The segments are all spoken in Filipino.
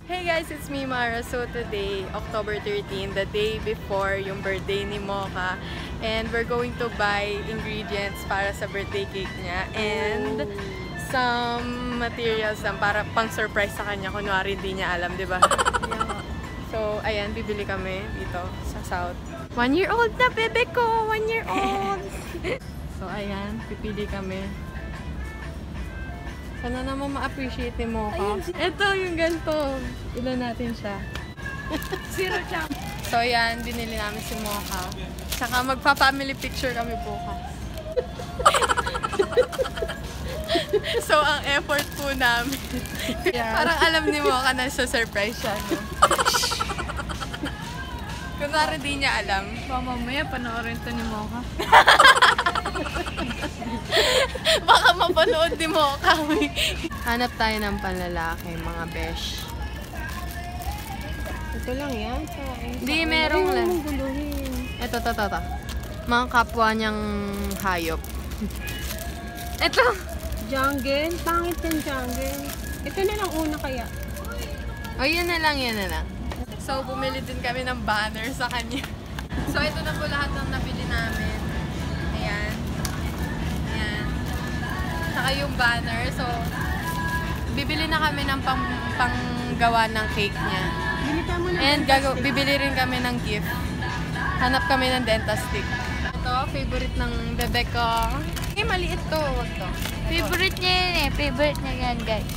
Hey guys, it's me Mara. So today, October 13, the day before yung birthday ni Mocha. And we're going to buy ingredients para sa birthday cake niya. And some materials lang para pang surprise sa kanya. Kunwari hindi niya alam, di ba? So ayan, bibili kami dito sa South. 1 year old na bebe ko! 1 year old! So ayan, pipili kami. Sana naman ma-appreciate ni Mocha. Ito yung ganito. Ilan natin siya? Zero jump. So yan, binili namin si Mocha. Saka magpa-family picture kami bukas. So ang effort po namin. Parang alam ni Mocha na surprise siya. No? Kunwari di niya alam. Mamaya panoorin to ni Mocha. Baka mapanood ni Mocha. Hanap tayo ng panlalaki, mga besh. Ito lang yan. Hindi, merong lang. Ito. Mga kapwa niyang hayop. Ito. Jungle. Pangit yung jungle. Ito na lang una kaya. O, yun na lang. So, bumili din kami ng banner sa kanya. So, ito na po lahat ng nabili namin. Ayan. Saka yung banner. So, bibili na kami ng panggawa ng cake niya. And bibili rin kami ng gift. Hanap kami ng dentist stick. Ito, favorite ng bebe ko. Maliit to. Wag to. Favorite niya yan eh. Favorite niya yan, guys.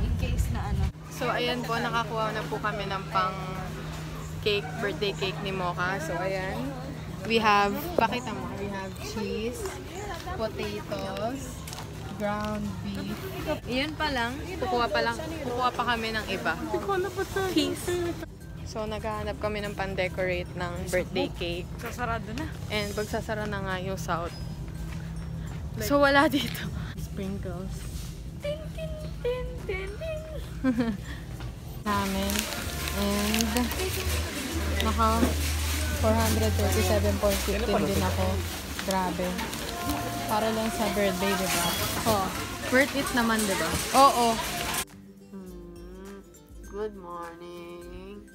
In case na ano. So, ayan po. Nakakuha na po kami ng pang cake, birthday cake ni Mocha. So, ayan. We have, pakita mo, we have cheese, potatoes, ground beef. Iyan pa lang. Kukuha pa kami ng iba. Peace. So, naghahanap kami ng pan-decorate ng birthday cake. Sasarado na. And magsasara na nga yung South. So, wala dito. Sprinkles. Tin. Namin. And, naka 437.15 din ako. Grabe. Para lang sa birthday, diba? Oh, worth it naman, diba? Oo. Good morning.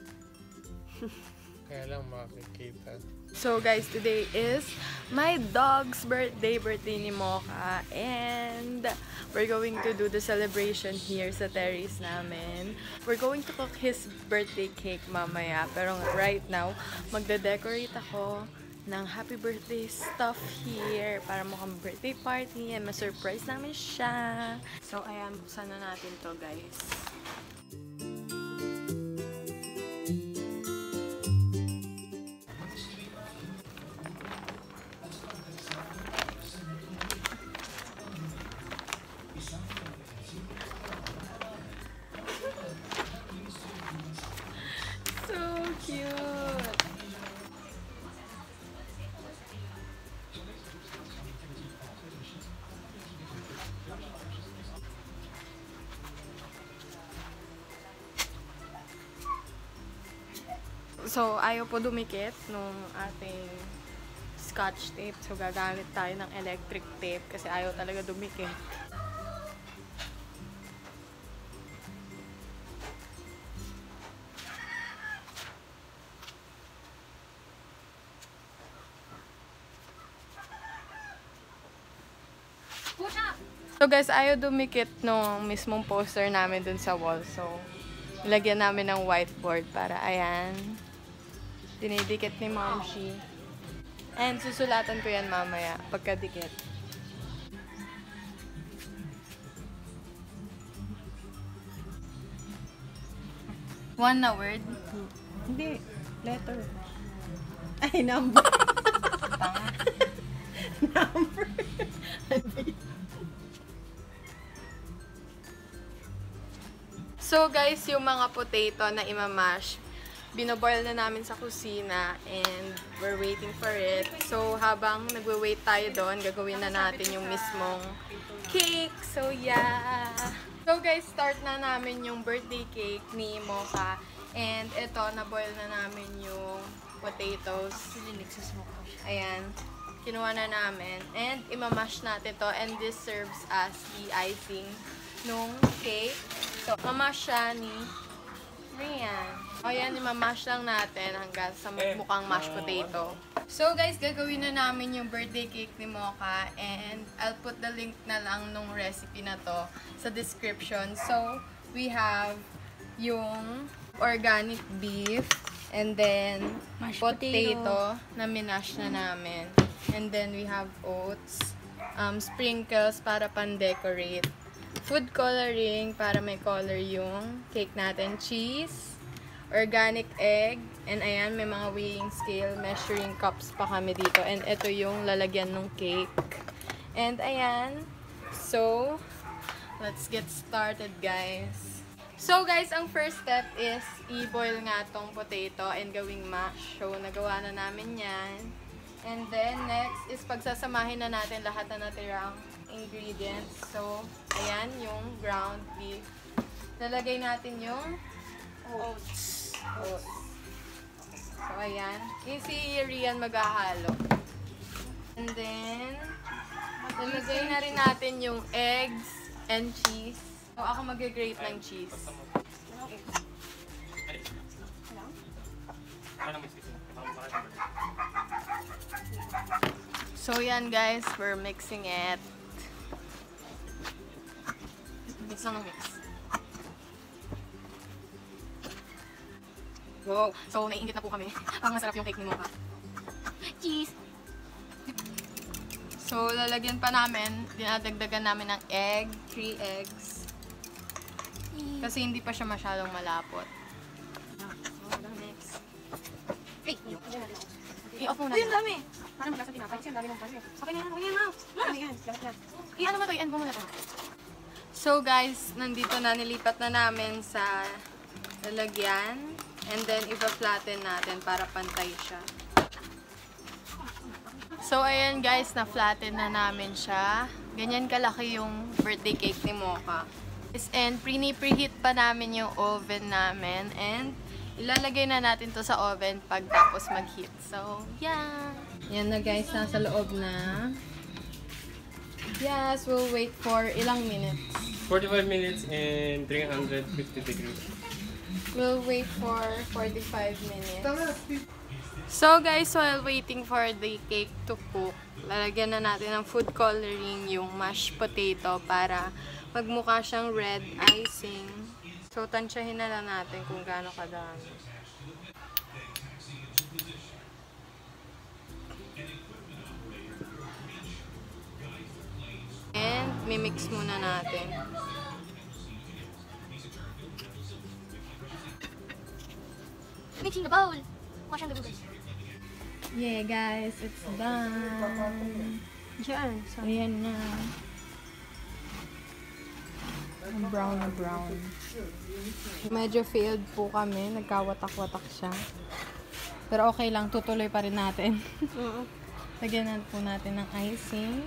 Kaya lang makikita. So guys, today is my dog's birthday ni Mocha. And we're going to do the celebration here sa terrace namin. We're going to cook his birthday cake mamaya. Pero right now, magde-decorate ako ng happy birthday stuff here para mukhang birthday party and ma-surprise namin siya. So ayan, buksan na natin to guys. So cute! So, ayaw po dumikit nung ating scotch tape. So, gagamit tayo ng electric tape kasi ayaw talaga dumikit. So guys, ayaw dumikit nung mismong poster namin dun sa wall. So, ilagyan namin ng whiteboard para, ayan, dinidikit ni Momshi. And susulatan ko yan mamaya pagkadikit. One na word? Hindi. Letter. Ay, number. Number. So guys, yung mga potato na imamash, binoboil na namin sa kusina and we're waiting for it. So habang nagwe-wait tayo doon, gagawin na natin yung mismong cake. So yeah! So guys, start na namin yung birthday cake ni Mocha. And ito, na-boil na namin yung potatoes. Ayan. Kinuha na namin. And imamash natin to. And this serves as the icing nung cake. potato. Mamash siya ni Rian. O yan, imamash lang natin hanggang sa mukhang mashed potato. So guys, gagawin na namin yung birthday cake ni Mocha and I'll put the link na lang nung recipe na to sa description. So, we have yung organic beef and then Mashed potato na minash na namin. And then we have oats, sprinkles para pan-decorate, food coloring para may color yung cake natin, cheese, organic egg, and ayan, may mga weighing scale, measuring cups pa kami dito. And ito yung lalagyan ng cake. And ayan, so, let's get started guys. So guys, ang first step is i-boil nga tong potato and gawing mash. So, nagawa na namin yan. And then, next is pagsasamahin na natin lahat na natirang ingredients. So, ayan, yung ground beef. Lalagay natin yung oats. So, ayan. Yung si Rian maghahalo. And then, lalagay na rin natin yung eggs and cheese. So, ako mag-grate ng cheese. So, yan guys. We're mixing it. Mix lang ng mix. Wow. So, naiingit na po kami. Ang masarap yung cake ni Mocha. Cheese! So, lalagyan pa namin, dinadagdagan namin ng egg, 3 eggs. Kasi hindi pa siya masyadong malapot. Next. Hey! I-off muna. Uy, ang dami! Parang magkasa tinapay kasi ang dami mong pasi. Okay na yan, okay na yan, ano yan? I-ano mo to, i-end mo muna to. So guys, nandito na, nilipat na namin sa lalagyan. And then, ipa-flatten natin para pantay siya. So, ayan guys, na-flatten na namin siya. Ganyan kalaki yung birthday cake ni Mocha. And preheat pa namin yung oven namin. And ilalagay na natin to sa oven pagtapos mag-heat. So, yeah. Yan na guys, nasa loob na. Yes, we'll wait for ilang minutes? 45 minutes and 350 degrees. We'll wait for 45 minutes. So guys, while waiting for the cake to cook, lalagyan na natin ng food coloring yung mashed potato para magmukha siyang red icing. So tansyahin na lang natin kung gaano kadami. And mimix muna natin. Mixing the bowl. Wash ang gabi. Yeah guys, it's done. Diyan. So, Ayan na. Brown na brown. Medyo failed po kami. Nagkawatak-watak siya. Pero okay lang, tutuloy pa rin natin. Lagyan na po natin ng icing.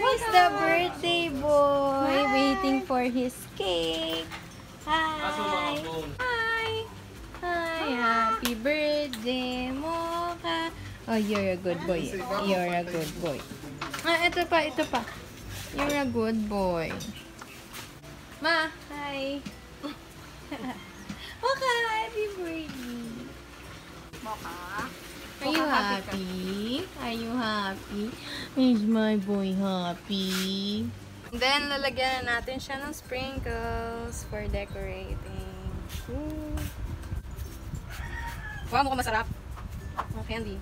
here's the birthday boy waiting for his cake. Hi. Hi. Hi. Happy birthday, Mocha. Oh, you're a good boy. You're a good boy. Ah, ito pa, ito pa. You're a good boy. Ma, hi. Mocha, happy birthday. Mocha. Are you happy? Are you happy? Is my boy happy? Then, lalagyan na natin siya ng sprinkles for decorating. Ooh. Wow, mukhang masarap. Oh, candy.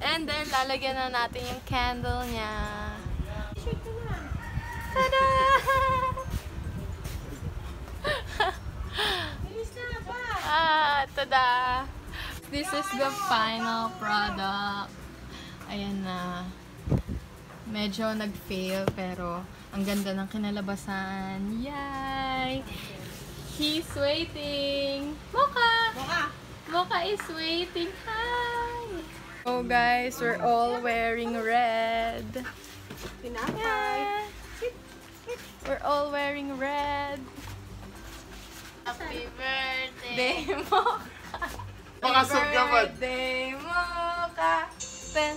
And then, lalagyan na natin yung candle niya. Tada! Tada! This is the final product. Ayan na. Medyo nag-fail, pero ang ganda ng kinalabasan. Yay! He's waiting! Mocha! Mocha! Mocha is waiting. Hi! So guys, we're all wearing red. Yeah. We're all wearing red. Happy birthday! Mocha! Makasog naman. Birthday, Mocha. Pen.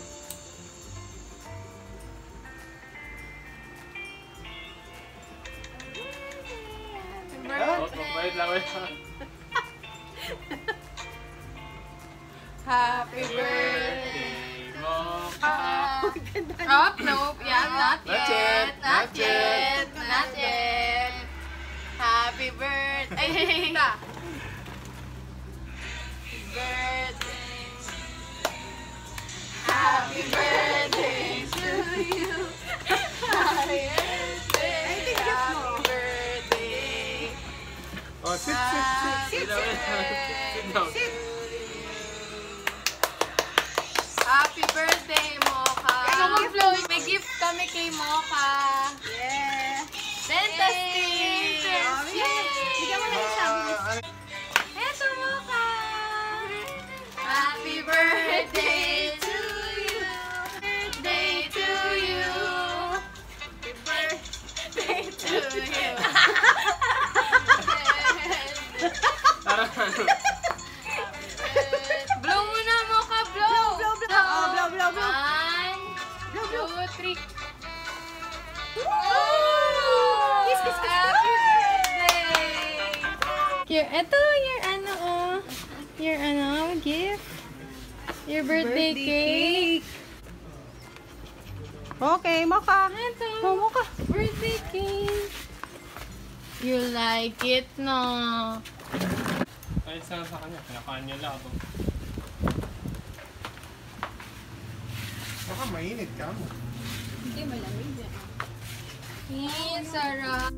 Wait lang. Happy birthday. Mocha. Oh, nope. Yeah, not Not yet. yet, not yet. Not yet. Happy birthday. Birthday. Happy birthday to you. Happy birthday. Happy birthday. Oh, sit. Sit down. Happy birthday, Mocha. May gift kami kay Mocha. Yeah. Fantastic! Bigyan mo na yung sabi. Eto, Mocha! Happy birthday to you! Birthday to you! Happy birthday to you! Blow muna, Mocha! Blow! Blow. Oh, blow. 1, 2, 3. Kiss. Happy birthday! Your gift. Your birthday cake. Okay, Mocha. Ito. Oh, Mocha. Birthday cake. You like it, no? Ay, sana sa kanya. Kinakain niya lahat. Baka mainit ka mo. Sarap.